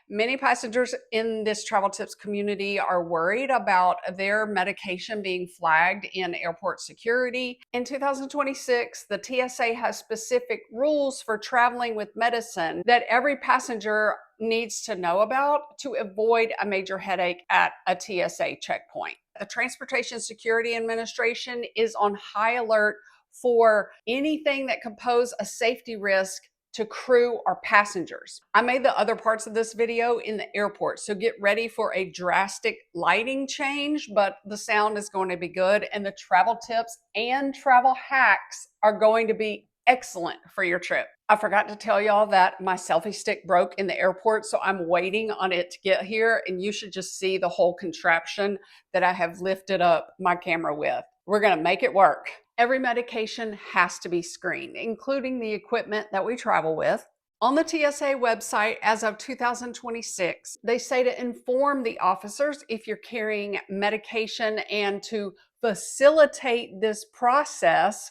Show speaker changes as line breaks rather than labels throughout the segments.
Many passengers in this travel tips community are worried about their medication being flagged in airport security. In 2026, the TSA has specific rules for traveling with medicine that every passenger needs to know about to avoid a major headache at a TSA checkpoint. The Transportation Security Administration is on high alert for anything that could pose a safety risk to crew or passengers. I made the other parts of this video in the airport, so get ready for a drastic lighting change, but the sound is going to be good, and the travel tips and travel hacks are going to be excellent for your trip. I forgot to tell y'all that my selfie stick broke in the airport, so I'm waiting on it to get here, and you should just see the whole contraption that I have lifted up my camera with. We're gonna make it work. Every medication has to be screened, including the equipment that we travel with. On the TSA website, as of 2026, they say to inform the officers if you're carrying medication and to facilitate this process,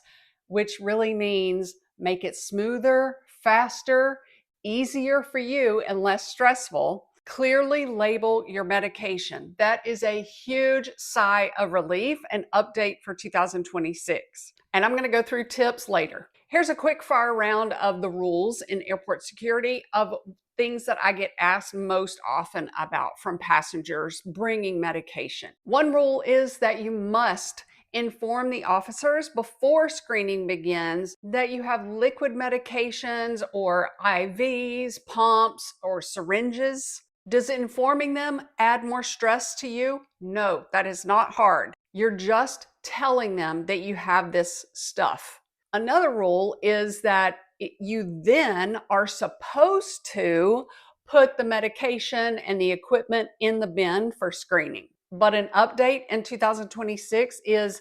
which really means make it smoother, faster, easier for you, and less stressful. Clearly label your medication. That is a huge sigh of relief and update for 2026. And I'm going to go through tips later. Here's a quick fire round of the rules in airport security of things that I get asked most often about from passengers bringing medication. One rule is that you must inform the officers before screening begins that you have liquid medications or IVs, pumps, or syringes. Does informing them add more stress to you? No, that is not hard. You're just telling them that you have this stuff. Another rule is that you then are supposed to put the medication and the equipment in the bin for screening. But an update in 2026 is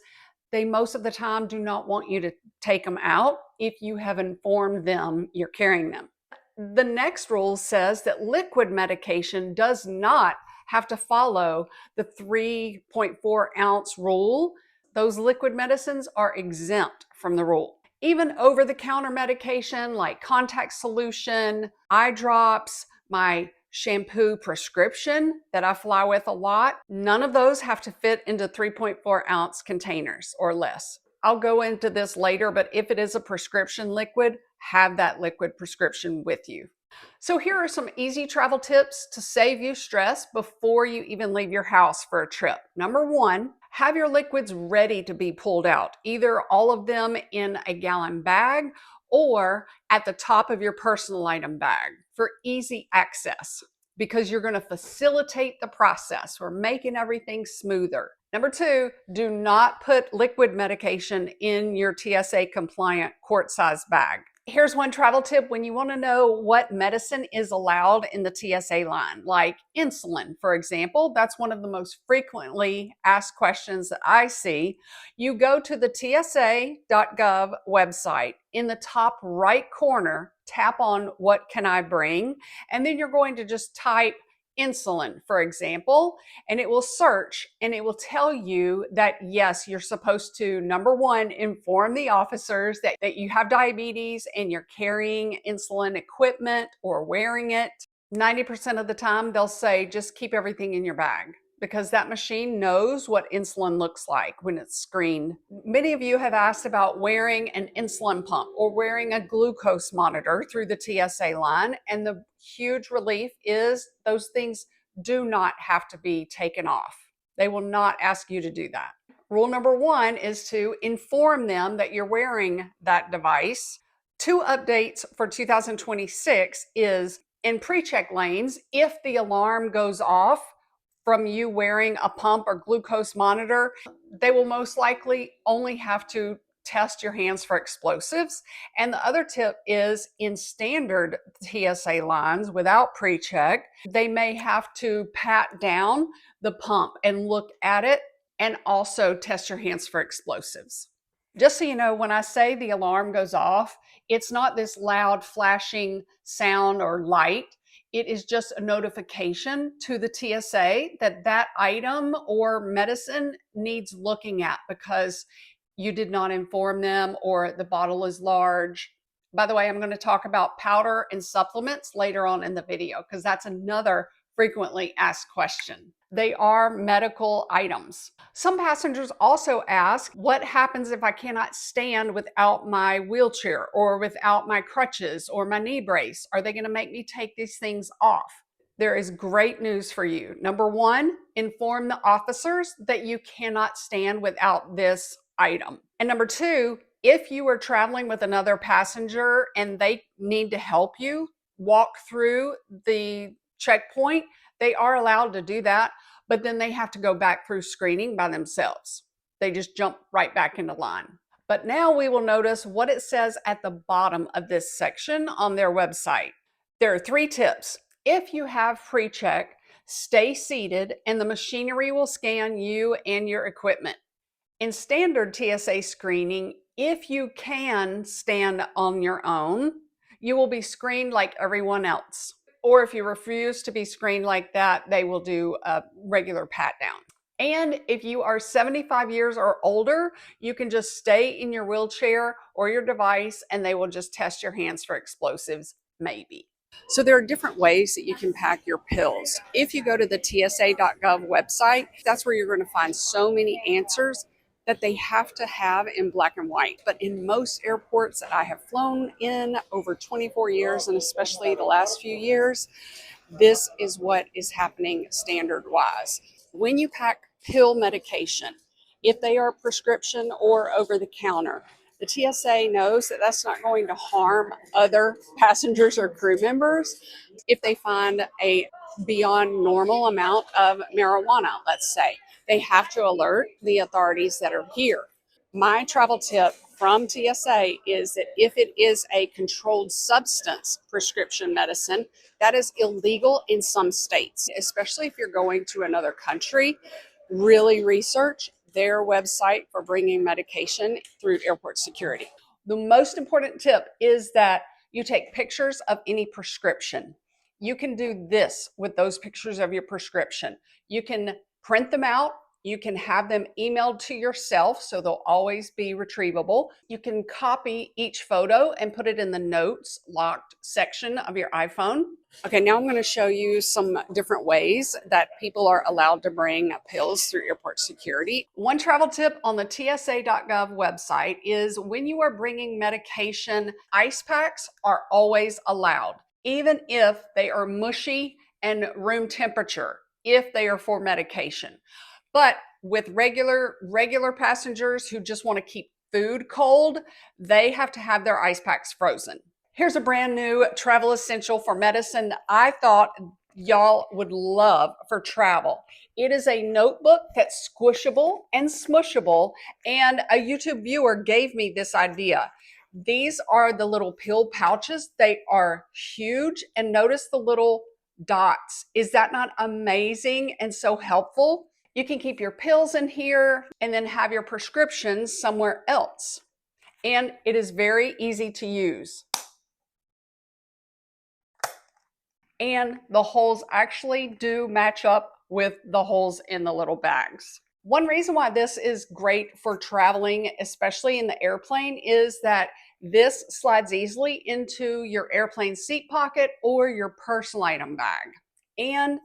they most of the time do not want you to take them out if you have informed them you're carrying them. The next rule says that liquid medication does not have to follow the 3.4 ounce rule. Those liquid medicines are exempt from the rule. Even over-the-counter medication like Cantact solution, eye drops, my shampoo prescription that I fly with a lot, none of those have to fit into 3.4 ounce containers or less. I'll go into this later, but if it is a prescription liquid, have that liquid prescription with you. So here are some easy travel tips to save you stress before you even leave your house for a trip. Number one, have your liquids ready to be pulled out, either all of them in a gallon bag or at the top of your personal item bag for easy access, because you're going to facilitate the process. We're making everything smoother. Number two, do not put liquid medication in your TSA compliant quart size bag. Here's one travel tip when you want to know what medicine is allowed in the TSA line, like insulin, for example. That's one of the most frequently asked questions that I see. You go to the TSA.gov website. In the top right corner, tap on what can I bring? And then you're going to just type insulin, for example, and it will search and it will tell you that yes, you're supposed to, number one, inform the officers that you have diabetes and you're carrying insulin equipment or wearing it. 90% of the time, they'll say just keep everything in your bag, because that machine knows what insulin looks like when it's screened. Many of you have asked about wearing an insulin pump or wearing a glucose monitor through the TSA line, and the huge relief is those things do not have to be taken off. They will not ask you to do that. Rule number one is to inform them that you're wearing that device. Two updates for 2026 is in pre-check lanes, if the alarm goes off from you wearing a pump or glucose monitor, they will most likely only have to test your hands for explosives. And the other tip is in standard TSA lines without pre-check, they may have to pat down the pump and look at it and also test your hands for explosives. Just so you know, when I say the alarm goes off, it's not this loud flashing sound or light. It is just a notification to the TSA that that item or medicine needs looking at because you did not inform them or the bottle is large. By the way, I'm going to talk about powder and supplements later on in the video because that's another frequently asked question. They are medical items. Some passengers also ask, what happens if I cannot stand without my wheelchair or without my crutches or my knee brace? Are they going to make me take these things off? There is great news for you. Number one, inform the officers that you cannot stand without this item. And number two, if you are traveling with another passenger and they need to help you walk through the checkpoint, they are allowed to do that, but then they have to go back through screening by themselves. They just jump right back into line. But now we will notice what it says at the bottom of this section on their website. There are 3 tips. If you have pre-check, stay seated and the machinery will scan you and your equipment. In standard TSA screening, if you can stand on your own, you will be screened like everyone else. Or if you refuse to be screened like that, they will do a regular pat down. And if you are 75 years or older, you can just stay in your wheelchair or your device and they will just test your hands for explosives, maybe. So there are different ways that you can pack your pills. If you go to the TSA.gov website, that's where you're going to find so many answers that they have to have in black and white. But in most airports that I have flown in over 24 years, and especially the last few years, this is what is happening standard-wise. When you pack pill medication, if they are prescription or over the counter, the TSA knows that that's not going to harm other passengers or crew members if they find a beyond normal amount of marijuana, let's say. They have to alert the authorities that are here. My travel tip from TSA is that if it is a controlled substance prescription medicine, that is illegal in some states, especially if you're going to another country. Really research their website for bringing medication through airport security. The most important tip is that you take pictures of any prescription. You can do this with those pictures of your prescription. You can print them out. You can have them emailed to yourself, so they'll always be retrievable. You can copy each photo and put it in the notes locked section of your iPhone. Okay, now I'm going to show you some different ways that people are allowed to bring pills through airport security. One travel tip on the TSA.gov website is when you are bringing medication, ice packs are always allowed, even if they are mushy and room temperature, if they are for medication. But with regular passengers who just want to keep food cold, they have to have their ice packs frozen. Here's a brand new travel essential for medicine I thought y'all would love for travel. It is a notebook that's squishable and smushable, and a YouTube viewer gave me this idea. These are the little pill pouches. They are huge, and notice the little dots. Is that not amazing and so helpful? You can keep your pills in here and then have your prescriptions somewhere else. And it is very easy to use. And the holes actually do match up with the holes in the little bags. One reason why this is great for traveling, especially in the airplane, is that this slides easily into your airplane seat pocket or your personal item bag. And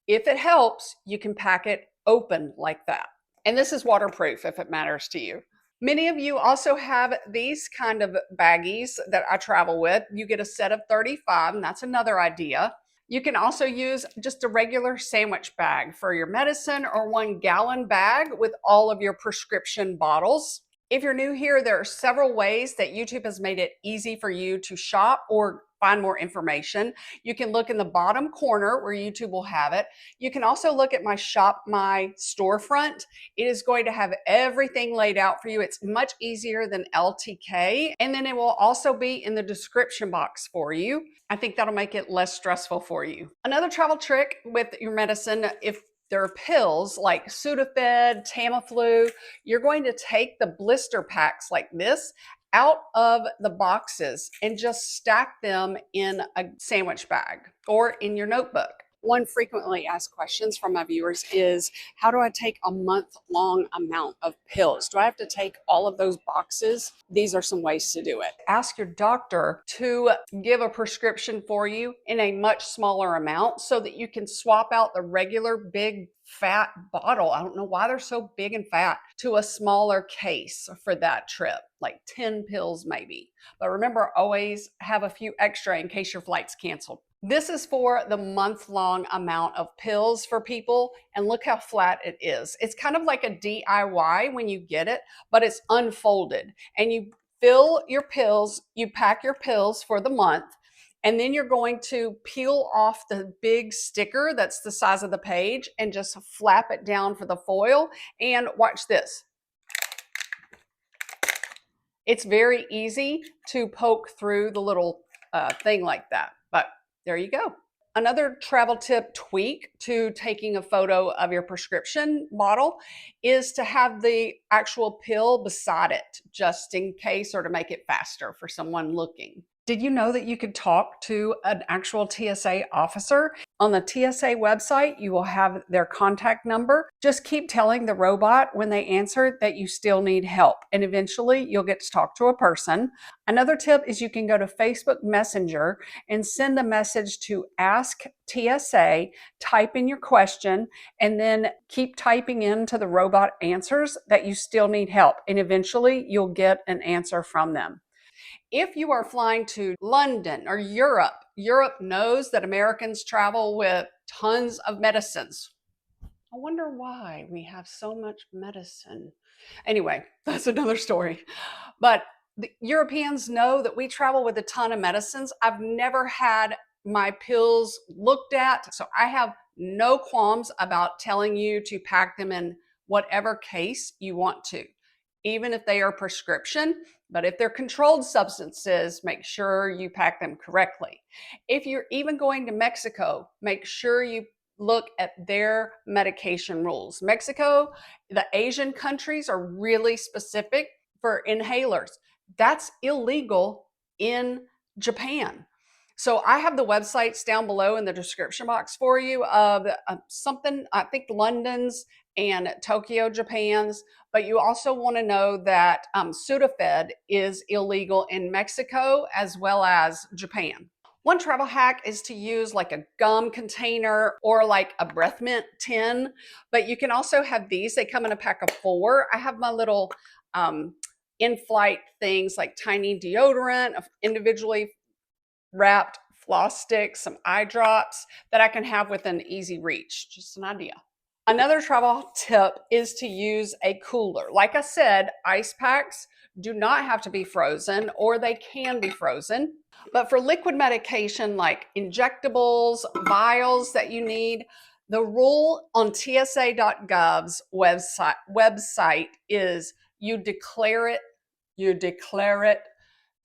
if it helps, you can pack it open like that. And this is waterproof if it matters to you. Many of you also have these kind of baggies that I travel with. You get a set of 35, and that's another idea. You can also use just a regular sandwich bag for your medicine or 1-gallon bag with all of your prescription bottles. If you're new here, there are several ways that YouTube has made it easy for you to shop or find more information. You can look in the bottom corner where YouTube will have it. You can also look at my Shop My storefront. It is going to have everything laid out for you. It's much easier than LTK. And then it will also be in the description box for you. I think that'll make it less stressful for you. Another travel trick with your medicine, if there are pills like Sudafed, Tamiflu, you're going to take the blister packs like this out of the boxes and just stack them in a sandwich bag or in your notebook. One frequently asked questions from my viewers is, how do I take a month-long amount of pills? Do I have to take all of those boxes? These are some ways to do it. Ask your doctor to give a prescription for you in a much smaller amount so that you can swap out the regular big fat bottle. I don't know why they're so big and fat, to a smaller case for that trip, like 10 pills maybe. But remember, always have a few extra in case your flight's canceled. This is for the month-long amount of pills for people, and look how flat it is. It's kind of like a DIY when you get it, but it's unfolded, and you fill your pills, you pack your pills for the month, and then you're going to peel off the big sticker that's the size of the page and just flap it down for the foil. And watch this. It's very easy to poke through the little thing like that, but there you go. Another travel tip tweak to taking a photo of your prescription bottle is to have the actual pill beside it, just in case, or to make it faster for someone looking. Did you know that you could talk to an actual TSA officer? On the TSA website, you will have their contact number. Just keep telling the robot when they answer that you still need help, and eventually you'll get to talk to a person. Another tip is you can go to Facebook Messenger and send a message to Ask TSA, type in your question, and then keep typing into the robot answers that you still need help, and eventually you'll get an answer from them. If you are flying to London or Europe, Europe knows that Americans travel with tons of medicines. I wonder why we have so much medicine. Anyway, that's another story. But the Europeans know that we travel with a ton of medicines. I've never had my pills looked at, so I have no qualms about telling you to pack them in whatever case you want to, even if they are prescription. But if they're controlled substances, make sure you pack them correctly. If you're even going to Mexico, make sure you look at their medication rules. Mexico, the Asian countries are really specific for inhalers. That's illegal in Japan. So I have the websites down below in the description box for you of something, I think London's and Tokyo, Japan's, but you also want to know that Sudafed is illegal in Mexico as well as Japan. One travel hack is to use like a gum container or like a breath mint tin, but you can also have these. They come in a pack of 4. I have my little in-flight things like tiny deodorant, individually wrapped floss sticks, some eye drops that I can have within easy reach. Just an idea. Another travel tip is to use a cooler. Like I said, ice packs do not have to be frozen, or they can be frozen. But for liquid medication like injectables, vials that you need, the rule on TSA.gov's website is you declare it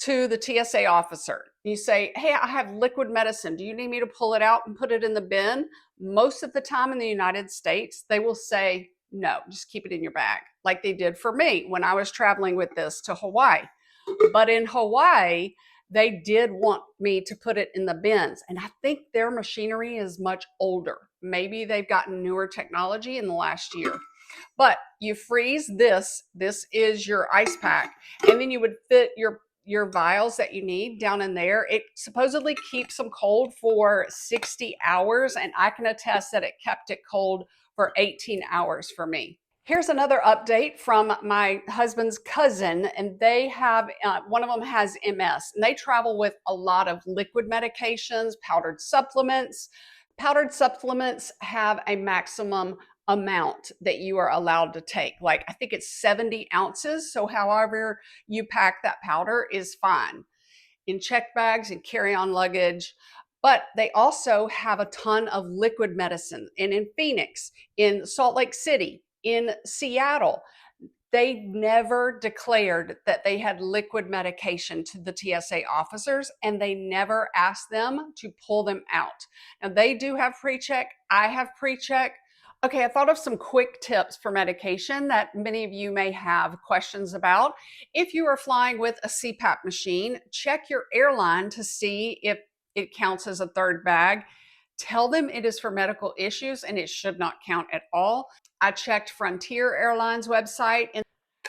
to the TSA officer. You say, hey, I have liquid medicine. Do you need me to pull it out and put it in the bin? Most of the time in the United States, they will say, no, just keep it in your bag, like they did for me when I was traveling with this to Hawaii. But in Hawaii, they did want me to put it in the bins. And I think their machinery is much older. Maybe they've gotten newer technology in the last year. But you freeze this is your ice pack, and then you would fit your vials that you need down in there. It supposedly keeps them cold for 60 hours, and I can attest that it kept it cold for 18 hours for me. Here's another update from my husband's cousin, and they have, one of them has MS, and they travel with a lot of liquid medications, powdered supplements. Powdered supplements have a maximum amount that you are allowed to take. Like, I think it's 70 ounces. So however you pack that powder is fine in check bags and carry-on luggage. But they also have a ton of liquid medicine. And in Phoenix, in Salt Lake City, in Seattle, they never declared that they had liquid medication to the TSA officers, and they never asked them to pull them out. Now, they do have pre-check. I have pre-check. Okay, I thought of some quick tips for medication that many of you may have questions about. If you are flying with a CPAP machine, check your airline to see if it counts as a third bag. Tell them it is for medical issues and it should not count at all. I checked Frontier Airlines website and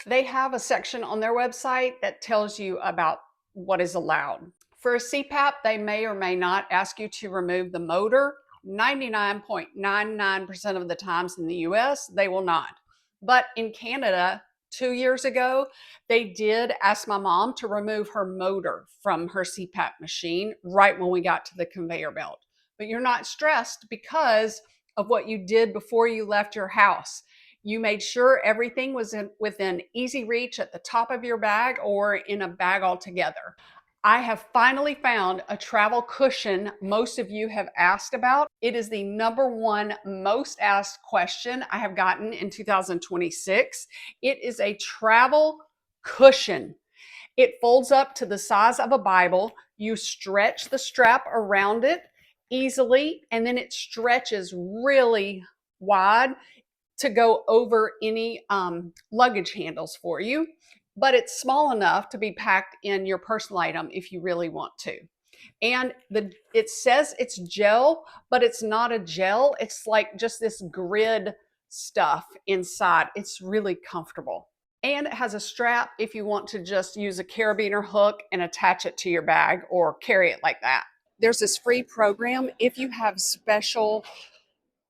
they have a section on their website that tells you about what is allowed. For a CPAP, they may or may not ask you to remove the motor. 99.99% of the times in the US, they will not. But in Canada, 2 years ago, they did ask my mom to remove her motor from her CPAP machine right when we got to the conveyor belt. But you're not stressed because of what you did before you left your house. You made sure everything was within easy reach at the top of your bag or in a bag altogether. I have finally found a travel cushion most of you have asked about. It is the #1 most asked question I have gotten in 2026. It is a travel cushion. It folds up to the size of a Bible. You stretch the strap around it easily, and then it stretches really wide to go over any luggage handles for you, but it's small enough to be packed in your personal item if you really want to. And it says it's gel, but it's not a gel. It's like just this grid stuff inside. It's really comfortable. And it has a strap if you want to just use a carabiner hook and attach it to your bag or carry it like that. There's this free program if you have special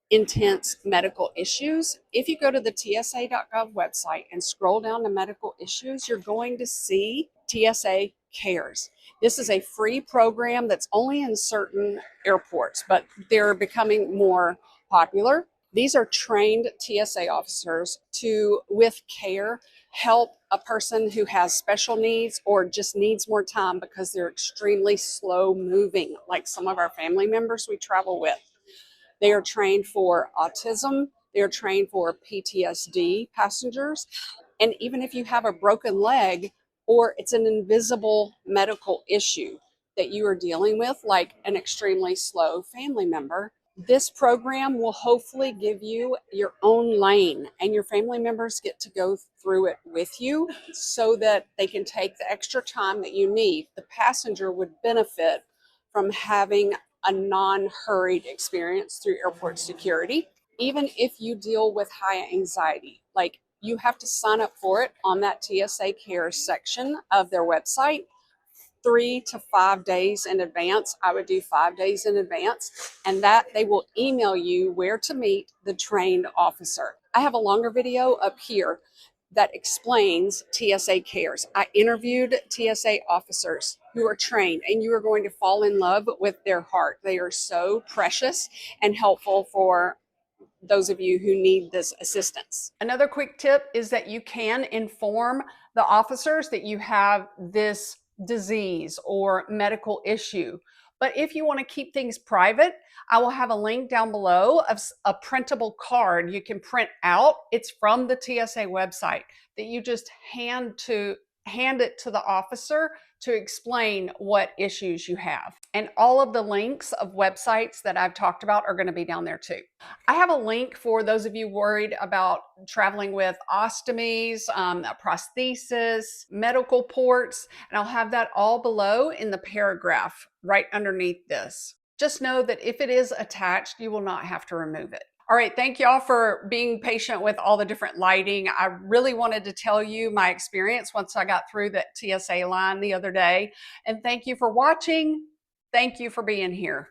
intense medical issues. If you go to the TSA.gov website and scroll down to medical issues, you're going to see TSA Cares. This is a free program that's only in certain airports, but they're becoming more popular. These are trained TSA officers to, with care, help a person who has special needs or just needs more time because they're extremely slow moving, like some of our family members we travel with. They are trained for autism. They are trained for PTSD passengers. And even if you have a broken leg or it's an invisible medical issue that you are dealing with, like an extremely slow family member, this program will hopefully give you your own lane and your family members get to go through it with you so that they can take the extra time that you need. The passenger would benefit from having a non-hurried experience through airport security. Even if you deal with high anxiety, like you have to sign up for it on that TSA Cares section of their website 3 to 5 days in advance. I would do 5 days in advance, and that they will email you where to meet the trained officer. I have a longer video up here that explains TSA Cares. I interviewed TSA officers who are trained, and you are going to fall in love with their heart. They are so precious and helpful for those of you who need this assistance. Another quick tip is that you can inform the officers that you have this disease or medical issue. But if you want to keep things private, I will have a link down below of a printable card you can print out. It's from the TSA website that you just hand it to the officer to explain what issues you have. And all of the links of websites that I've talked about are going to be down there too. I have a link for those of you worried about traveling with ostomies, prosthesis, medical ports, and I'll have that all below in the paragraph right underneath this. Just know that if it is attached, you will not have to remove it. All right, thank y'all for being patient with all the different lighting. I really wanted to tell you my experience once I got through the TSA line the other day. And thank you for watching. Thank you for being here.